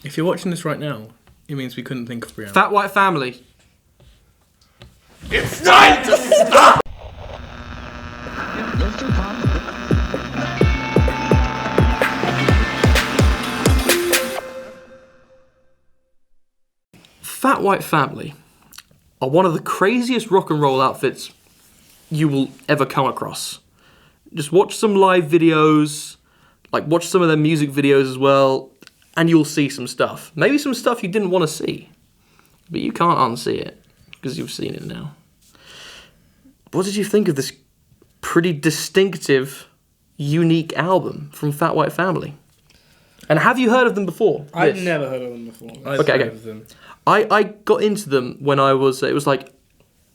If you're watching this right now, it means we couldn't think of Brianna. Fat White Family. It's time to stop! Fat White Family are one of the craziest rock and roll outfits you will ever come across. Just watch some live videos, like watch some of their music videos as well, and you'll see some stuff. Maybe some stuff you didn't want to see, but you can't unsee it because you've seen it now. What did you think of this pretty distinctive, unique album from Fat White Family? And have you heard of them before? I've never heard of them before. Okay. I got into them when I was, it was like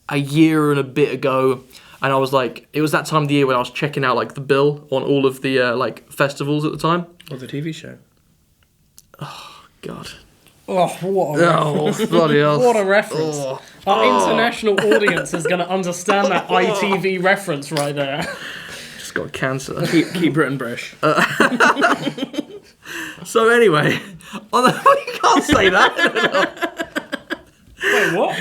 a year and a bit ago, and I was like, it was that time of the year when I was checking out like the bill on all of the like festivals at the time. Or the TV show. Oh, God. Oh, what a reference. Oh, bloody hell. What a reference. Oh. Our international audience is going to understand that ITV reference right there. Just got cancer. Keep Britain British. So anyway, you can't say that. Wait, what?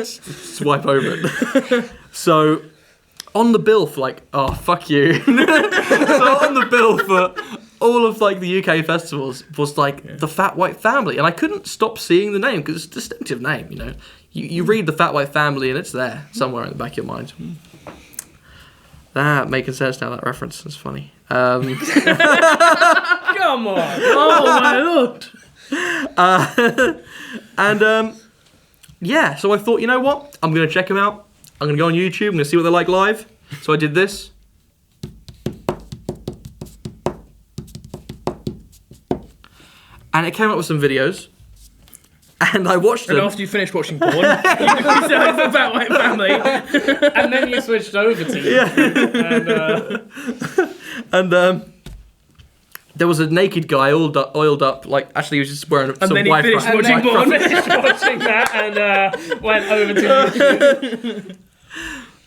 Swipe over it. So, on the bill for like, oh, fuck you. So on the bill for all of like the UK festivals was like the Fat White Family. And I couldn't stop seeing the name because it's a distinctive name, you know. You read the Fat White Family and it's there somewhere in the back of your mind. That making sense now, that reference. That's funny. Come on. Oh, my Lord. Yeah, so I thought, you know what? I'm going to check them out. I'm going to go on YouTube. I'm going to see what they're like live. So I did this. And it came up with some videos. And I watched them. And after you finished watching porn, you started the Fat White Family. And then you switched over to you. Yeah. And there was a naked guy oiled up, like, actually he was just wearing some white finished front. watching porn. Finished watching that and went over to YouTube.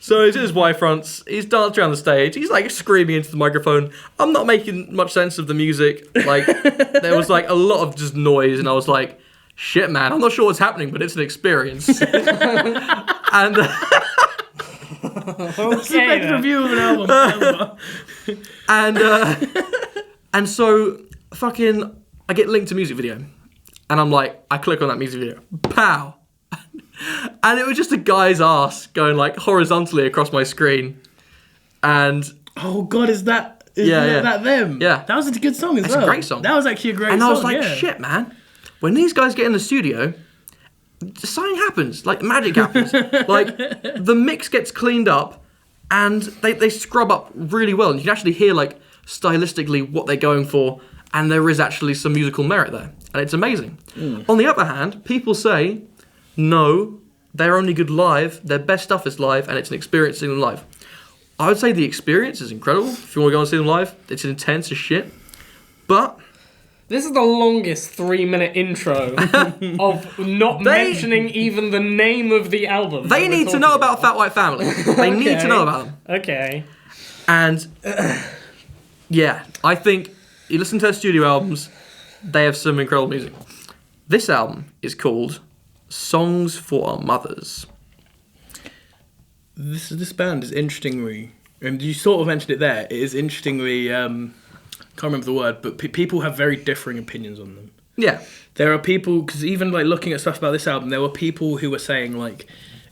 So he's in his Y fronts, he's danced around the stage, he's like screaming into the microphone. I'm not making much sense of the music. Like, there was like a lot of just noise, and I was like, shit, man, I'm not sure what's happening, but it's an experience. And That's the best review of an album ever. and so fucking I get linked to music video, and I'm like, I click on that music video, pow, and it was just a guy's ass going like horizontally across my screen, and Oh God, is that them? Yeah. That was a good song as well. It's a great song. That was actually a great song. and I was like, yeah. shit, man, when these guys get in the studio, something happens, like magic happens. Like the mix gets cleaned up, and they scrub up really well, and you can actually hear like stylistically what they're going for, and there is actually some musical merit there, and it's amazing. On the other hand, people say, no, they're only good live, their best stuff is live, and it's an experience seeing them live. I would say the experience is incredible. If you want to go and see them live, it's intense as shit, but This is the longest 3-minute intro of not mentioning even the name of the album. they need to know about Fat White Family. They need to know about them. Okay. And yeah, I think you listen to their studio albums, they have some incredible music. This album is called Songs for Our Mothers. This band is interestingly, and you sort of mentioned it there, it is interestingly, can't remember the word, but people have very differing opinions on them. Yeah. There are people, because even like looking at stuff about this album, there were people who were saying like,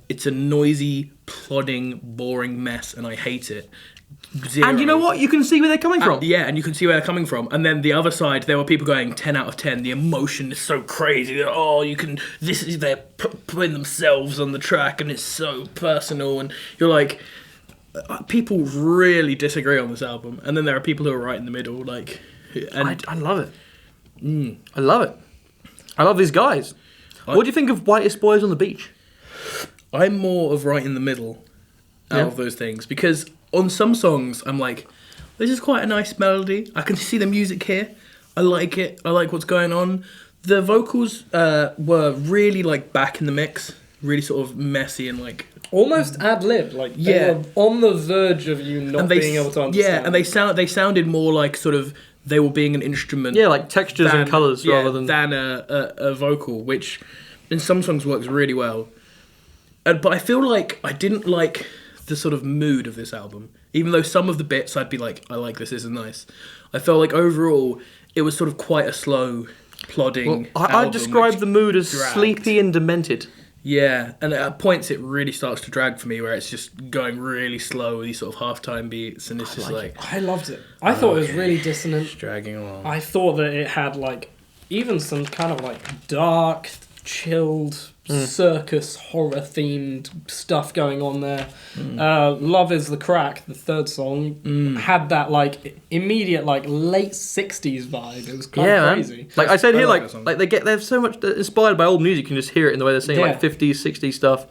it's a noisy, plodding, boring mess and I hate it. Zero. And you know what? You can see where they're coming from. Yeah, and you can see where they're coming from. And then the other side, there were people going 10 out of 10. The emotion is so crazy. Oh, they're putting themselves on the track and it's so personal. And you're like, people really disagree on this album. And then there are people who are right in the middle. Like, and I love it. I love it. I love these guys. What do you think of Whitest Boys on the Beach? I'm more of right in the middle out of those things. Because on some songs, I'm like, this is quite a nice melody. I can see the music here. I like it. I like what's going on. The vocals were really like back in the mix. Really sort of messy and like... Almost ad-lib. Like, they were on the verge of you not being able to understand. Yeah, and they sounded more like sort of they were being an instrument. Yeah, like textures and colours rather than a vocal, which in some songs works really well. But I feel like I didn't like the sort of mood of this album. Even though some of the bits I'd be like, I like this is nice. I felt like overall it was sort of quite a slow, plodding. Well, I describe the mood as dragged. sleepy and demented. Yeah, and at points it really starts to drag for me, where it's just going really slow with these sort of half-time beats, and it's just like I loved it. I thought it was really dissonant. it's dragging along. I thought that it had like even some kind of like dark, chilled, circus horror themed stuff going on there. Love Is the Crack, the third song, had that like immediate like late 60s vibe. It was kind of crazy. Man. Like I said here, like they're so much inspired by old music. You can just hear it in the way they're saying like 50s, 60s stuff.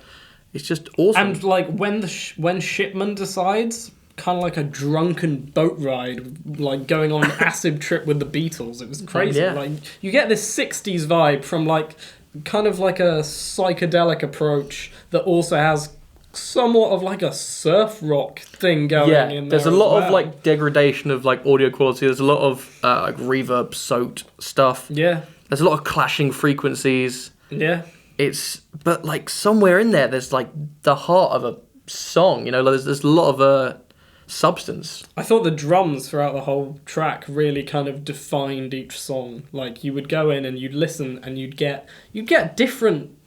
It's just awesome. And like when when Shipman decides, kind of like a drunken boat ride, like going on an acid trip with the Beatles. It was crazy. Yeah. Like you get this 60s vibe from like kind of like a psychedelic approach that also has somewhat of like a surf rock thing going in there. There's a lot of like degradation of like audio quality. There's a lot of like reverb soaked stuff. Yeah. There's a lot of clashing frequencies. Yeah. But like somewhere in there, there's like the heart of a song. You know, there's a lot of substance. I thought the drums throughout the whole track really kind of defined each song. Like you would go in and you'd listen and you'd get different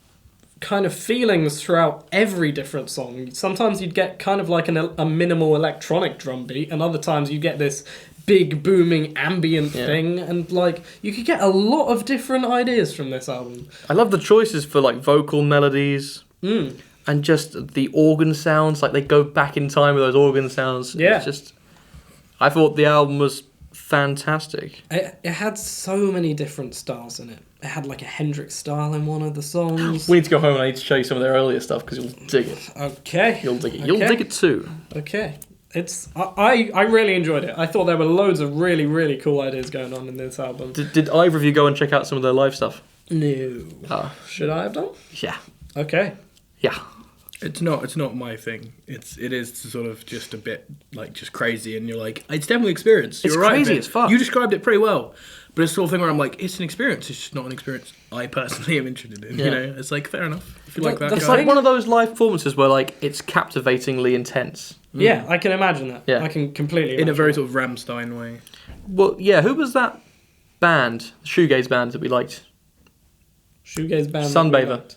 kind of feelings throughout every different song. Sometimes you'd get kind of like a minimal electronic drum beat, and other times you'd get this big booming ambient thing, and like you could get a lot of different ideas from this album. I love the choices for like vocal melodies. And just the organ sounds, like they go back in time with those organ sounds. Yeah. It's just, I thought the album was fantastic. It had so many different styles in it. It had like a Hendrix style in one of the songs. We need to go home and I need to show you some of their earlier stuff because you'll dig it. Okay. You'll dig it. Okay. You'll dig it too. Okay. I really enjoyed it. I thought there were loads of really, really cool ideas going on in this album. Did either of you go and check out some of their live stuff? No. Oh. Should I have done? Yeah. Okay. Yeah. It's not my thing. It is sort of just a bit like just crazy, and you're like, it's definitely experience. It's You're right, crazy Ben. as fuck. You described it pretty well, but it's the sort of thing where I'm like, it's an experience. It's just not an experience I personally am interested in. Yeah. You know, it's like fair enough. If you like that, It's guy. like one of those live performances where like it's captivatingly intense. Yeah, I can imagine that. Yeah. I can completely imagine in a very that. sort of Rammstein way. Well, yeah. Who was that band, shoegaze band that we liked? Shoegaze band. Sunbather.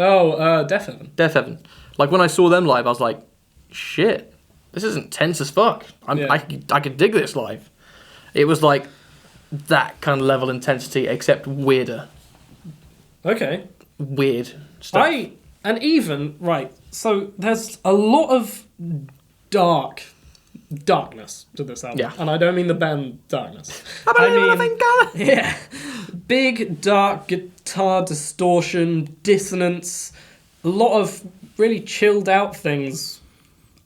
Oh, Death Heaven. Death Heaven. Like when I saw them live, I was like, shit, this is intense as fuck. I could dig this live. It was like that kind of level intensity, except weirder. Okay. Weird stuff. So there's a lot of darkness to this album. Yeah. And I don't mean the band Darkness. Yeah. Big, dark guitar distortion, dissonance, a lot of really chilled out things.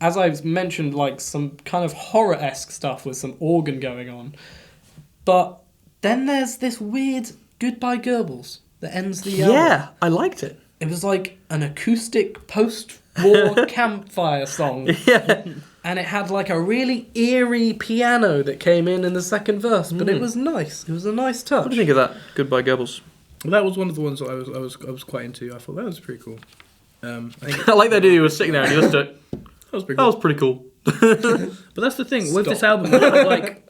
As I've mentioned, like some kind of horror-esque stuff with some organ going on. But then there's this weird Goodbye Goebbels that ends the album. Yeah, I liked it. It was like an acoustic post-war campfire song. Yeah. And it had like a really eerie piano that came in the second verse, but it was nice. It was a nice touch. What do you think of that? Goodbye Goebbels. Well, that was one of the ones that I was quite into. I thought that was pretty cool. I think I like the idea you were sitting there and you listened to it. that was pretty That cool. was pretty cool. But that's the thing with this album. Like,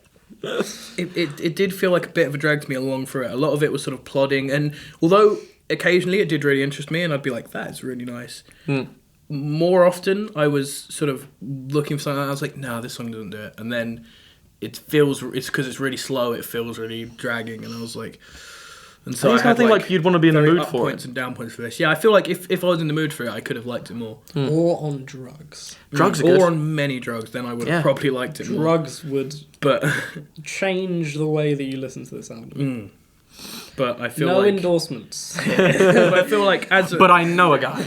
it did feel like a bit of a drag to me along through it. A lot of it was sort of plodding, and although occasionally it did really interest me, and I'd be like, "That is really nice." More often, I was sort of looking for something. And I was like, "No, this song doesn't do it." And then it's because it's really slow. It feels really dragging, and I was like. And so I just kind of think like you'd want to be in the very mood up for points it. and down points for this. Yeah, I feel like if I was in the mood for it, I could have liked it more. Or on drugs. Drugs are good. Or on many drugs, then I would have probably liked it more. Drugs would But change the way that you listen to this album. but I feel No like endorsements. but I feel like as a, But I know a guy.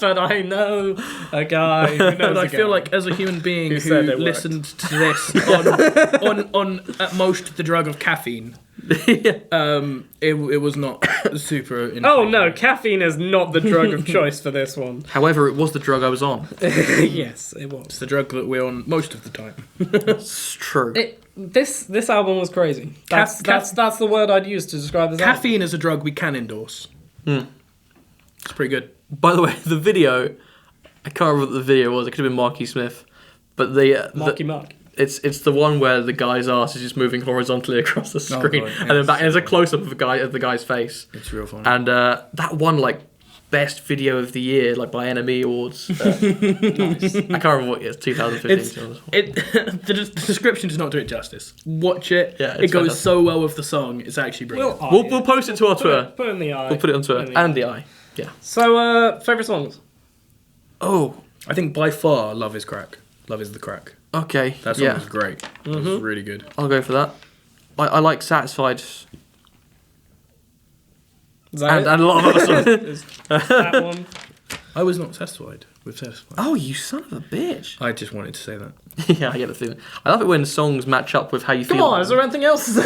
But I know a guy who knows but I a feel guy. like as a human being who said it worked. listened to this on at most the drug of caffeine, It was not super. Oh no, caffeine is not the drug of choice for this one. However, it was the drug I was on. Yes, it was. It's the drug that we're on most of the time. It's true. This album was crazy. That's the word I'd use to describe this album. Caffeine is a drug we can endorse. It's pretty good. By the way, the video, I can't remember what the video was. It could have been Marky Smith, but Mark. It's the one where the guy's ass is just moving horizontally across the screen, God, and then there's a close up of the guy's face. It's real funny. And that won like best video of the year, like by NME Awards. Nice. I can't remember what year. It's 2015. The description does not do it justice. Watch it. Yeah, it goes fantastic. so well with the song. It's actually brilliant. We'll post it to our Twitter. Put it in the eye. We'll put it on Twitter and the eye. Yeah. So, favourite songs? Oh, I think by far, Love Is Crack. Love Is the Crack. okay. That song was great. It was really good. I'll go for that. I like Satisfied Is that it? and a lot of other songs. Is that one? I was not satisfied with Satisfied. Oh, you son of a bitch. I just wanted to say that. Yeah, I get the feeling. I love it when songs match up with how you Come feel. on, is there anything else?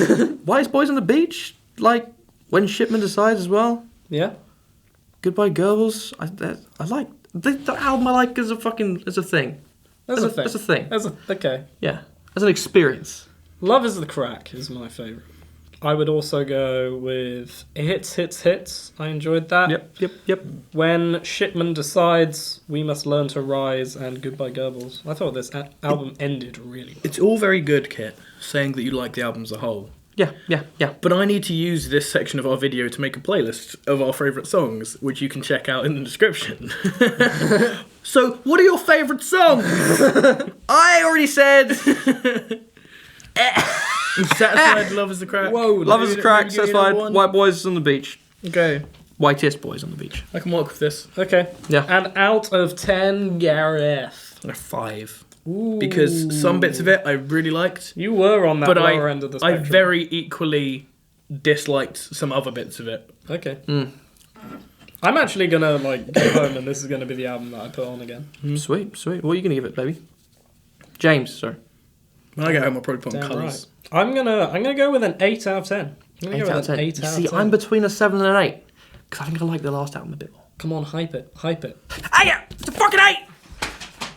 Whitest Boys on the Beach? Like, When Shipman Decides as well? Yeah. Goodbye Goebbels? I like... The album I like as a thing. That's a thing. That's a thing. Okay. Yeah. As an experience. Love Is the Crack is my favourite. I would also go with Hits. I enjoyed that. Yep. When Shipman Decides, We Must Learn to Rise, and Goodbye Goebbels. I thought this album ended really well. It's all very good, Kit, saying that you like the album as a whole. Yeah. But I need to use this section of our video to make a playlist of our favourite songs, which you can check out in the description. So, what are your favourite songs? I already said... Satisfied, Love Is the Crack. Whoa, Love Is a Crack, Give me another Satisfied, one. White Boys on the Beach. Okay, Whitest Boys on the Beach. I can work with this. Okay. Yeah. And out of 10, Gareth. A 5. Ooh. Because some bits of it I really liked, You were on that but lower end of the I spectrum. very equally disliked some other bits of it. Okay. I'm actually gonna go home and this is gonna be the album that I put on again. Sweet. What are you going to give it, baby? James, sorry. When I get home, I'll probably put on Damn colours. right. I'm gonna go with an 8 out of 10. I'm gonna 8 go out with of an 10. 8 You out see, of 10. I'm between a 7 and an 8. Because I think I like the last album a bit more. Come on, hype it. It's a fucking 8!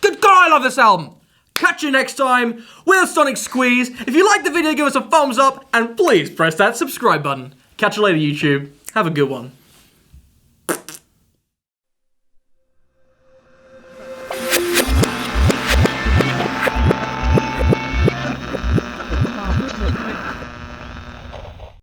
Good God, I love this album! Catch you next time with a Sonic Squeeze. If you like the video, give us a thumbs up and please press that subscribe button. Catch you later, YouTube. Have a good one.